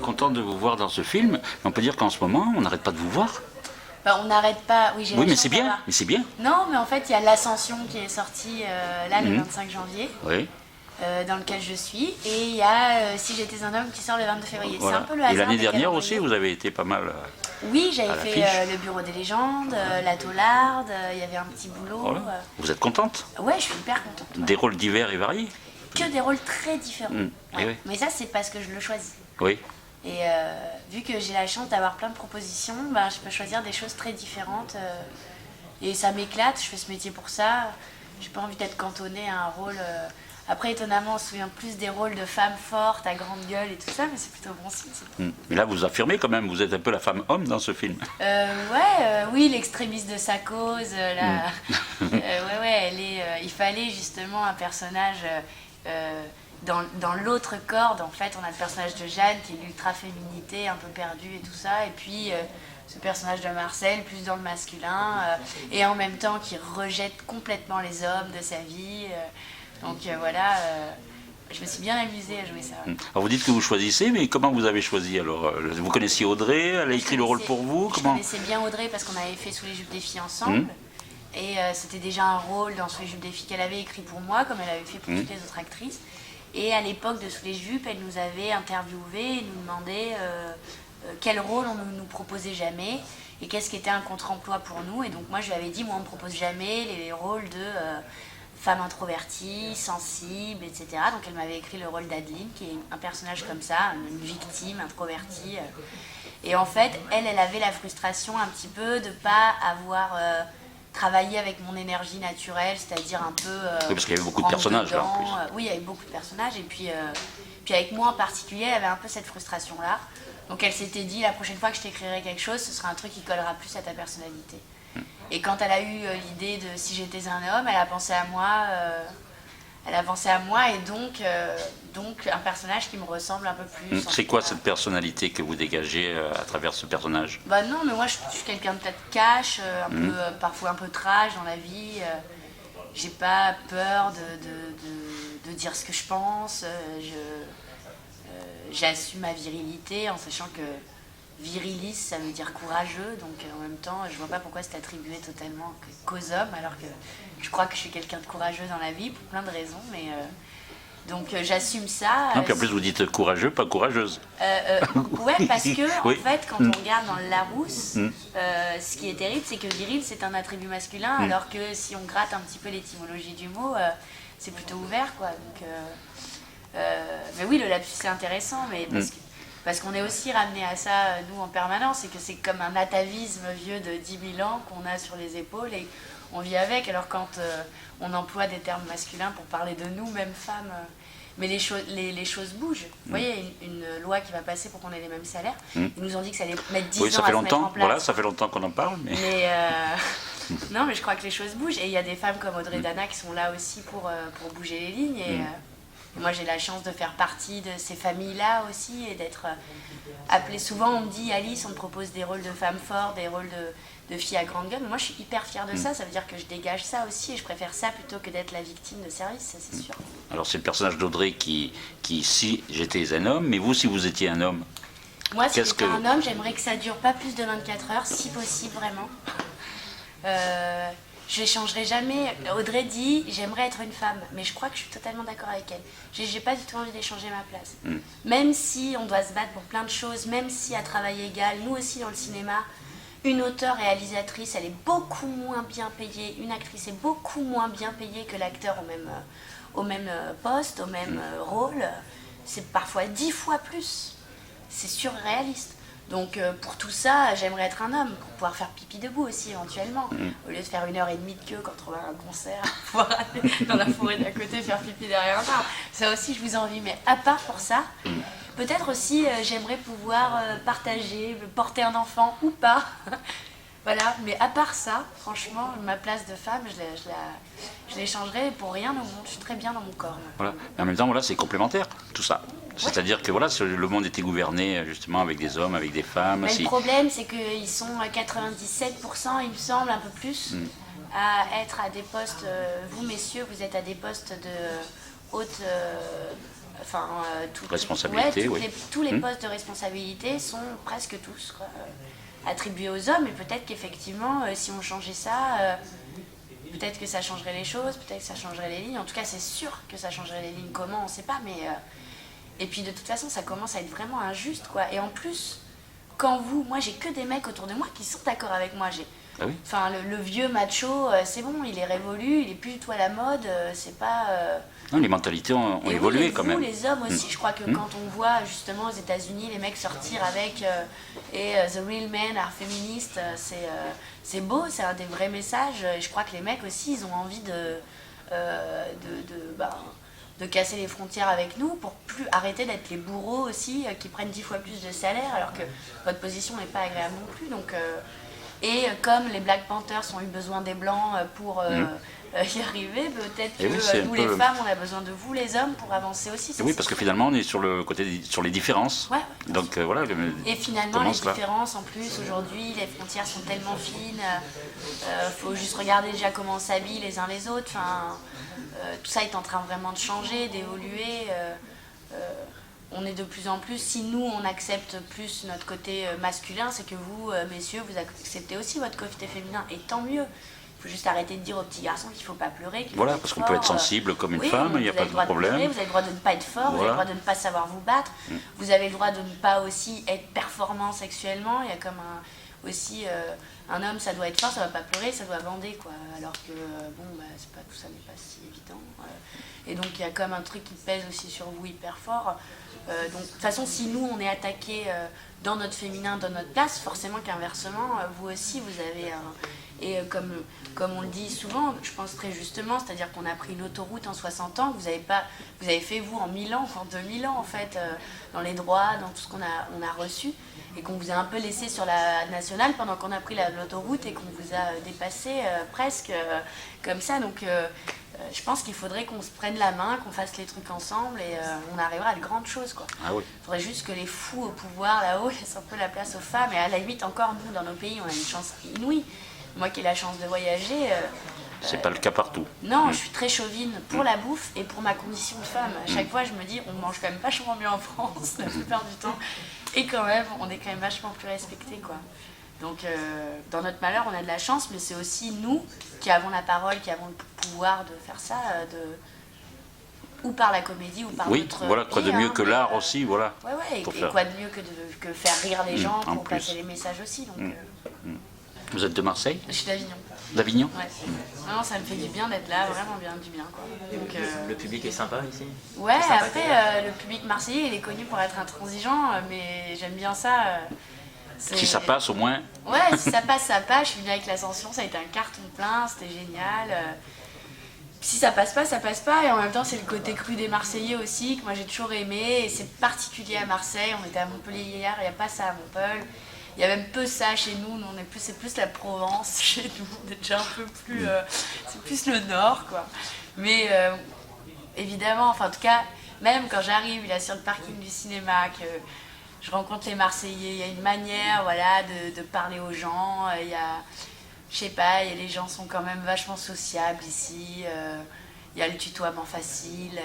content de vous voir dans ce film. Mais on peut dire qu'en ce moment, on n'arrête pas de vous voir. Bah, on n'arrête pas. Oui, j'ai la Oui, mais chance c'est bien, d'avoir- mais c'est bien. Non, mais en fait, il y a l'Ascension qui est sortie là le 25 janvier, Oui. dans lequel je suis, et il y a Si j'étais un homme qui sort le 22 février. Voilà. C'est un peu le hasard. Et l'année des dernière aussi, calendriers. vous avez été pas mal. Oui, j'avais à fait l'affiche. le Bureau des légendes, la Taularde, il y avait un petit boulot. Voilà. Vous êtes contente? Ouais, je suis hyper contente. Des rôles divers et variés? Que des rôles très différents. Eh oui. Mais ça, c'est parce que je le choisis. Oui. Et vu que j'ai la chance d'avoir plein de propositions, bah, je peux choisir des choses très différentes. Et ça m'éclate, je fais ce métier pour ça. J'ai pas envie d'être cantonnée à un rôle. Après, étonnamment, on se souvient plus des rôles de femmes fortes, à grande gueule et tout ça, mais c'est plutôt bon signe. Mais là, vous affirmez quand même, vous êtes un peu la femme homme dans ce film. Oui, l'extrémiste de sa cause. Il fallait justement un personnage. Dans l'autre corde, en fait, on a le personnage de Jeanne qui est l'ultra-féminité, un peu perdue et tout ça, et puis ce personnage de Marcel, plus dans le masculin, et en même temps qui rejette complètement les hommes de sa vie. Je me suis bien amusée à jouer ça. Alors vous dites que vous choisissez, mais comment vous avez choisi alors? Vous connaissiez Audrey, elle a écrit le rôle pour vous? Je Comment? connaissais bien Audrey parce qu'on avait fait Sous les jupes des filles ensemble. Et c'était déjà un rôle dans Sous les jupes des filles qu'elle avait écrit pour moi, comme elle avait fait pour toutes les autres actrices. Et à l'époque de Sous les jupes, elle nous avait interviewé et nous demandait quel rôle on ne nous proposait jamais et qu'est-ce qui était un contre-emploi pour nous. Et donc moi je lui avais dit, moi on ne me propose jamais les rôles de femme introvertie, sensible, etc. Donc elle m'avait écrit le rôle d'Adeline, qui est un personnage comme ça, une victime introvertie. Et en fait, elle avait la frustration un petit peu de ne pas avoir travaillé avec mon énergie naturelle, c'est-à-dire un peu... Oui, parce qu'il y avait beaucoup de personnages là en plus. Oui, il y avait beaucoup de personnages. Et puis avec moi en particulier, elle avait un peu cette frustration-là. Donc elle s'était dit, la prochaine fois que je t'écrirai quelque chose, ce sera un truc qui collera plus à ta personnalité. Et quand elle a eu l'idée de Si j'étais un homme, elle a pensé à moi, et donc un personnage qui me ressemble un peu plus. C'est quoi cette personnalité que vous dégagez à travers ce personnage? Bah non, mais moi je suis quelqu'un de peut-être cash, parfois un peu trash dans la vie. J'ai pas peur de dire ce que je pense. J'assume ma virilité en sachant que virilis, ça veut dire courageux, donc en même temps, je vois pas pourquoi c'est attribué totalement qu'aux hommes, alors que je crois que je suis quelqu'un de courageux dans la vie, pour plein de raisons, mais donc j'assume ça. Non, puis en plus vous dites courageux, pas courageuse. Ouais, parce que Oui. en fait, quand on regarde dans le Larousse, ce qui est terrible, c'est que viril, c'est un attribut masculin, alors que si on gratte un petit peu l'étymologie du mot, c'est plutôt ouvert, quoi. Donc, mais oui, le lapsus, c'est intéressant, mais parce qu'on est aussi ramené à ça, nous, en permanence, et que c'est comme un atavisme vieux de 10 000 ans qu'on a sur les épaules et on vit avec. Alors quand on emploie des termes masculins pour parler de nous, même femmes, mais les choses bougent. Vous voyez, une loi qui va passer pour qu'on ait les mêmes salaires, ils nous ont dit que ça allait mettre 10 Oui, ans ça à fait se mettre en longtemps, place. voilà, ça fait longtemps qu'on en parle, mais... Non, mais je crois que les choses bougent. Et il y a des femmes comme Audrey Dana qui sont là aussi pour bouger les lignes. Et moi, j'ai la chance de faire partie de ces familles-là aussi et d'être appelée. Souvent, on me dit, Alice, on te propose des rôles de femmes fortes, des rôles de filles à grande gueule. Mais moi, je suis hyper fière de ça. Ça veut dire que je dégage ça aussi. Et je préfère ça plutôt que d'être la victime de service, ça, c'est sûr. Alors, c'est le personnage d'Audrey qui, si j'étais un homme, mais vous, si vous étiez un homme? Moi, si j'étais un homme, j'aimerais que ça dure pas plus de 24 heures, si possible, vraiment. Je n'échangerai jamais. Audrey dit j'aimerais être une femme, mais je crois que je suis totalement d'accord avec elle. J'ai pas du tout envie d'échanger ma place. Même si on doit se battre pour plein de choses, même si à travail égal, nous aussi dans le cinéma, une auteure-réalisatrice, elle est beaucoup moins bien payée. Une actrice est beaucoup moins bien payée que l'acteur au même poste, au même rôle. C'est parfois 10 fois plus. C'est surréaliste. Donc pour tout ça, j'aimerais être un homme, pour pouvoir faire pipi debout aussi éventuellement. Au lieu de faire 1h30 de queue quand on va à un concert, pouvoir aller dans la forêt d'à côté faire pipi derrière un arbre. Ça aussi, je vous envie. Mais à part pour ça, peut-être aussi j'aimerais pouvoir partager, porter un enfant ou pas. Voilà, mais à part ça, franchement, ma place de femme, je l'échangerais pour rien au monde. Je suis très bien dans mon corps. Voilà. Mais en même temps, voilà, c'est complémentaire, tout ça. C'est-à-dire que voilà, le monde était gouverné justement avec des hommes, avec des femmes. Mais le problème, c'est qu'ils sont 97%, il me semble, un peu plus, à être à des postes. Vous, messieurs, vous êtes à des postes de haute enfin, Responsabilité, oui. Tous les postes de responsabilité sont presque tous quoi, attribués aux hommes. Et peut-être qu'effectivement, si on changeait ça, peut-être que ça changerait les choses, peut-être que ça changerait les lignes. En tout cas, c'est sûr que ça changerait les lignes. Comment, on ne sait pas. Mais et puis de toute façon, ça commence à être vraiment injuste, quoi. Et en plus, moi, j'ai que des mecs autour de moi qui sont d'accord avec moi. Ah oui. Enfin, le vieux macho, c'est bon, il est révolu, il est plus du tout à la mode. C'est pas. Non, les mentalités ont Et évolué oui, quand vous, même. les hommes aussi, je crois que quand on voit justement aux États-Unis les mecs sortir avec The Real Men are féministes, c'est beau, c'est un des vrais messages. Et je crois que les mecs aussi, ils ont envie de casser les frontières avec nous pour plus arrêter d'être les bourreaux aussi qui prennent 10 fois plus de salaire alors que votre position n'est pas agréable non plus. Donc, comme les Black Panthers ont eu besoin des Blancs pour y arriver, peut-être que nous les femmes, on a besoin de vous les hommes pour avancer aussi. Oui, parce que finalement on est sur les différences. Ouais. Donc voilà. Et finalement les différences en plus aujourd'hui, les frontières sont tellement fines. Faut juste regarder déjà comment on s'habille les uns les autres. Enfin, tout ça est en train vraiment de changer, d'évoluer. On est de plus en plus, si nous on accepte plus notre côté masculin, c'est que vous, messieurs, vous acceptez aussi votre côté féminin, et tant mieux. Il faut juste arrêter de dire aux petits garçons qu'il ne faut pas pleurer. Voilà, parce qu'on peut être sensible comme une femme, il n'y a pas de problème. Vous avez le droit de ne pas être fort, vous avez le droit de ne pas savoir vous battre, vous avez le droit de ne pas aussi être performant sexuellement. Il y a comme aussi un homme, ça doit être fort, ça ne doit pas pleurer, ça doit bander, quoi. Alors que tout ça n'est pas si évident. Et donc il y a comme un truc qui pèse aussi sur vous hyper fort. Donc de toute façon, si nous on est attaqué dans notre féminin, dans notre place, forcément qu'inversement, vous aussi vous avez et comme on le dit souvent, je pense très justement, c'est-à-dire qu'on a pris une autoroute en 60 ans, vous avez fait vous en 1000 ans, en 2000 ans en fait, dans les droits, dans tout ce qu'on a reçu, et qu'on vous a un peu laissé sur la nationale pendant qu'on a pris l'autoroute et qu'on vous a dépassé presque comme ça. Donc je pense qu'il faudrait qu'on se prenne la main, qu'on fasse les trucs ensemble et on arrivera à de grandes choses, quoi. Ah oui. Il faudrait juste que les fous au pouvoir là-haut laissent un peu la place aux femmes, et à la limite encore nous dans nos pays on a une chance inouïe. Moi qui ai la chance de voyager... c'est pas le cas partout. Non, je suis très chauvine pour la bouffe et pour ma condition de femme. À chaque fois je me dis on mange quand même vachement mieux en France la plupart du temps, et quand même on est quand même vachement plus respectés, quoi. Donc dans notre malheur on a de la chance, mais c'est aussi nous qui avons la parole, qui avons le pouvoir de faire ça, ou par la comédie ou par notre... Oui, voilà, quoi de mieux que l'art aussi, voilà. Ouais, et quoi de mieux que faire rire les gens pour passer les messages aussi. Donc, Vous êtes de Marseille? Je suis d'Avignon. D'Avignon? Ouais. Non, ça me fait du bien d'être là, vraiment bien, du bien, quoi. Donc, le public est sympa ici? Ouais, après le public marseillais il est connu pour être intransigeant, mais j'aime bien ça. Si ça passe au moins. Ouais, si ça passe, ça passe. Je suis venue avec l'Ascension, ça a été un carton plein, c'était génial. Si ça passe pas, ça passe pas. Et en même temps, c'est le côté cru des Marseillais aussi, que moi j'ai toujours aimé. Et c'est particulier à Marseille. On était à Montpellier hier, il n'y a pas ça à Montpellier. Il y a même peu ça chez nous. C'est plus la Provence chez nous. Déjà un peu plus. C'est plus le nord, quoi. Mais évidemment, enfin en tout cas, même quand j'arrive là sur le parking du cinéma, que je rencontre les Marseillais, il y a une manière, voilà, de parler aux gens. Il y a, je sais pas, les gens sont quand même vachement sociables ici. Il y a le tutoiement facile.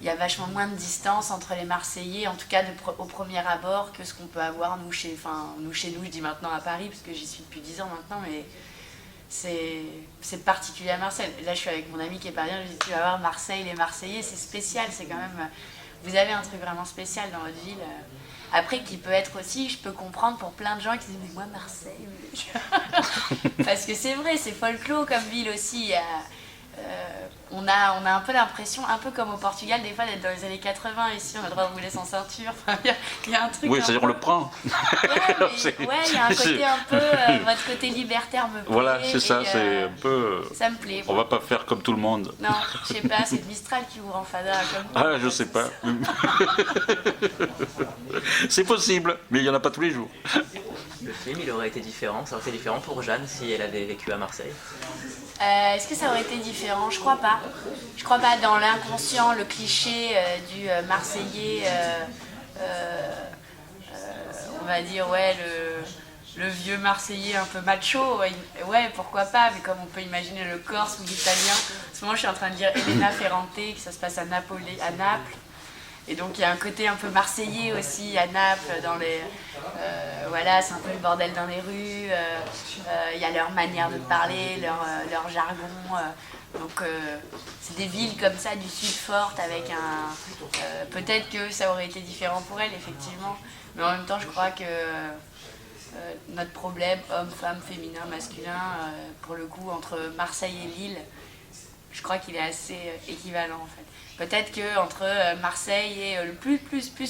Il y a vachement moins de distance entre les Marseillais, en tout cas au premier abord, que ce qu'on peut avoir nous chez nous, je dis maintenant à Paris, parce que j'y suis depuis 10 ans maintenant, mais c'est particulier à Marseille. Là, je suis avec mon ami qui est parisien, je lui dis, tu vas voir Marseille, les Marseillais, c'est spécial, c'est quand même... Vous avez un truc vraiment spécial dans votre ville. Après, qui peut être aussi, je peux comprendre pour plein de gens qui disent, mais moi, Marseille... Parce que c'est vrai, c'est folklore comme ville aussi. On a un peu l'impression, un peu comme au Portugal, des fois d'être dans les années 80. Ici, on a le droit de rouler sans ceinture. Enfin, il y a un truc. Oui, c'est-à-dire on le prend. Ouais, il y a un côté un peu. Votre côté libertaire me plaît. Voilà, c'est ça, c'est un peu. Ça me plaît. On va pas faire comme tout le monde. Non, je sais pas, c'est Mistral qui ouvre en fada. Ah, je sais pas. C'est possible, mais il y en a pas tous les jours. Le film, il aurait été différent. Ça aurait été différent pour Jeanne si elle avait vécu à Marseille. Est-ce que ça aurait été différent? Je crois pas. Je crois pas. Dans l'inconscient, le cliché du Marseillais, on va dire, ouais, le vieux Marseillais un peu macho, ouais, pourquoi pas, mais comme on peut imaginer le Corse ou l'Italien, ce moment, je suis en train de lire Elena Ferrante, que ça se passe à Naples. Et donc il y a un côté un peu marseillais aussi à Naples, voilà, c'est un peu le bordel dans les rues, il y a leur manière de parler, leur jargon. Donc c'est des villes comme ça du sud fortes avec peut-être que ça aurait été différent pour elles, effectivement, mais en même temps je crois que notre problème, homme, femme, féminin, masculin, pour le coup, entre Marseille et Lille, je crois qu'il est assez équivalent en fait. Peut-être qu'entre Marseille et le plus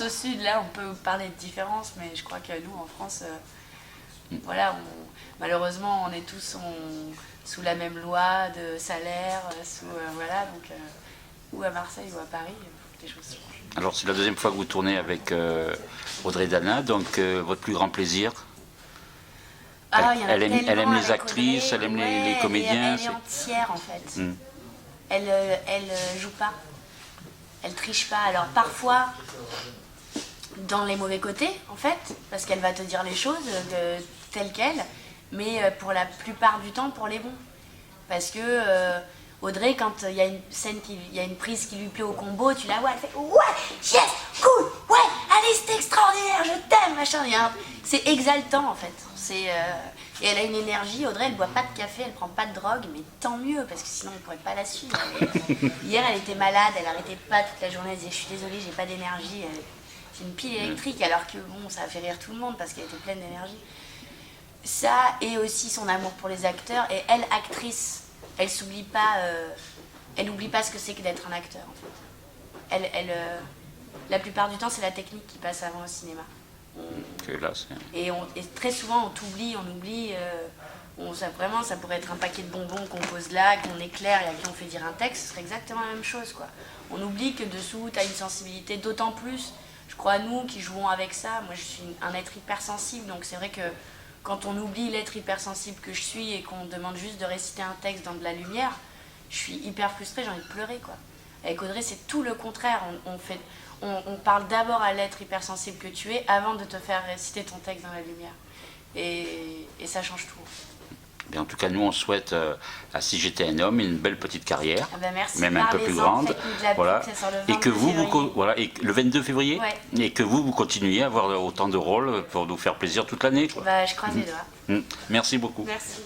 au sud, là, on peut parler de différence, mais je crois que nous, en France, voilà, malheureusement, on est tous sous la même loi de salaire, voilà, donc, ou à Marseille ou à Paris, des choses changent. Alors, c'est la deuxième fois que vous tournez avec Audrey Dana, donc votre plus grand plaisir? Elle aime les actrices, elle aime les comédiens. Elle est entière, en fait. Elle joue pas. Elle triche pas. Alors parfois, dans les mauvais côtés, en fait, parce qu'elle va te dire les choses telles quelles, mais pour la plupart du temps, pour les bons. Parce que Audrey, quand il y a une scène, il y a une prise qui lui plaît au combo, tu la vois, elle fait « Ouais, yes, cool, ouais, allez, c'est extraordinaire, je t'aime, machin. » C'est exaltant, en fait. Et elle a une énergie. Audrey, elle boit pas de café, elle prend pas de drogue, mais tant mieux, parce que sinon on pourrait pas la suivre. Hier, elle était malade, elle arrêtait pas toute la journée, elle disait je suis désolée, j'ai pas d'énergie. C'est une pile électrique, alors que bon, ça a fait rire tout le monde parce qu'elle était pleine d'énergie. Ça, et aussi son amour pour les acteurs. Et elle, actrice, elle s'oublie pas, elle n'oublie pas ce que c'est que d'être un acteur. En fait. La plupart du temps, c'est la technique qui passe avant au cinéma. Et très souvent on t'oublie, vraiment ça pourrait être un paquet de bonbons qu'on pose là, qu'on éclaire et à qui on fait dire un texte, ce serait exactement la même chose quoi. On oublie que dessous tu as une sensibilité, d'autant plus, je crois à nous qui jouons avec ça, moi je suis un être hypersensible, donc c'est vrai que quand on oublie l'être hypersensible que je suis et qu'on demande juste de réciter un texte dans de la lumière, je suis hyper frustrée, j'ai envie de pleurer quoi. Avec Audrey c'est tout le contraire, on parle d'abord à l'être hypersensible que tu es avant de te faire réciter ton texte dans la lumière. Et ça change tout. Bien, en tout cas, nous, on souhaite à Si j'étais un homme une belle petite carrière, merci, même un peu plus grande. Voilà. Et que voilà, et le 22 février, et que vous continuiez à avoir autant de rôles pour nous faire plaisir toute l'année. Je croise les doigts. Merci beaucoup. Merci.